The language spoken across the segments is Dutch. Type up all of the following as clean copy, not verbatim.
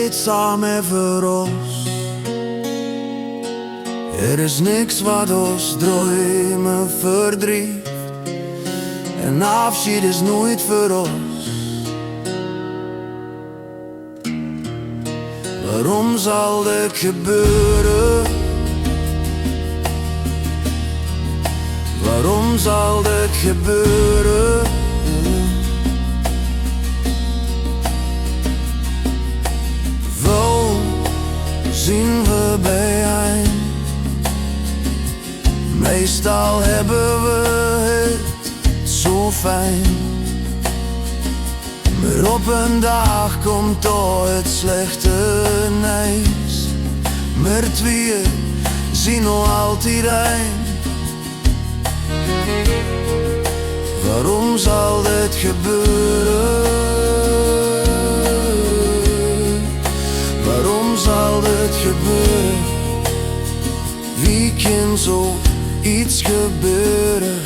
eenzaam en verrost. Er is niks wat ons dromen verdriet, en afscheid is nooit voor ons. Waarom zal dit gebeuren? Waarom zal dit gebeuren? Waarom zien we bijeen? Meestal hebben we het zo fijn, maar op een dag komt door het slechte nieuws. Maar twee zien nog altijd een. Waarom zal dit gebeuren? Waarom zal dit gebeuren? Wie kan zo iets gebeuren?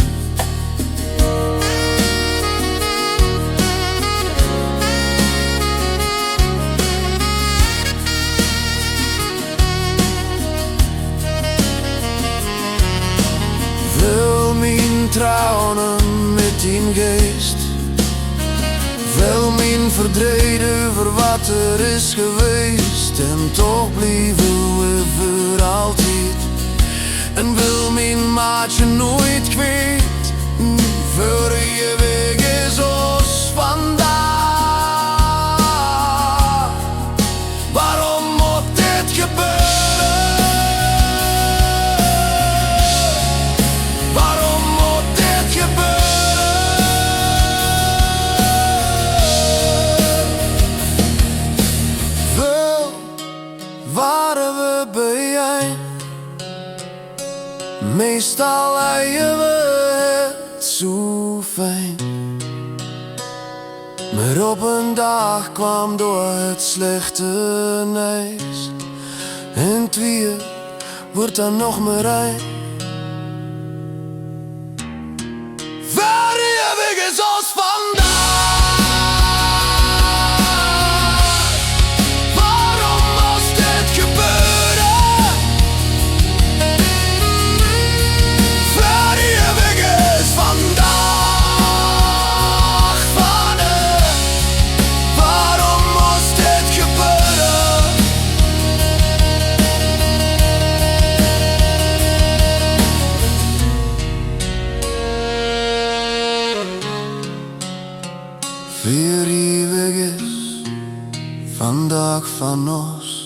Wil mijn trouwen met die geest, wil mijn verdreden over wat er is geweest, en toch blijven we voor altijd. En wil mijn maatje nooit kwijt, voor je weg is ons vandaag. Waarom moet dit gebeuren? Waarom moet dit gebeuren? Wel waren we bijeen, meestal hebben we het zo fijn, maar op een dag kwam door het slechte nieuws, en twee wordt dan nog maar één. Voor eeuwig is ons vandaag. Waarom moest dit gebeuren? Voor eeuwig is vandaag van waarom moest dit gebeuren? Voor eeuwig is vandaag van ons.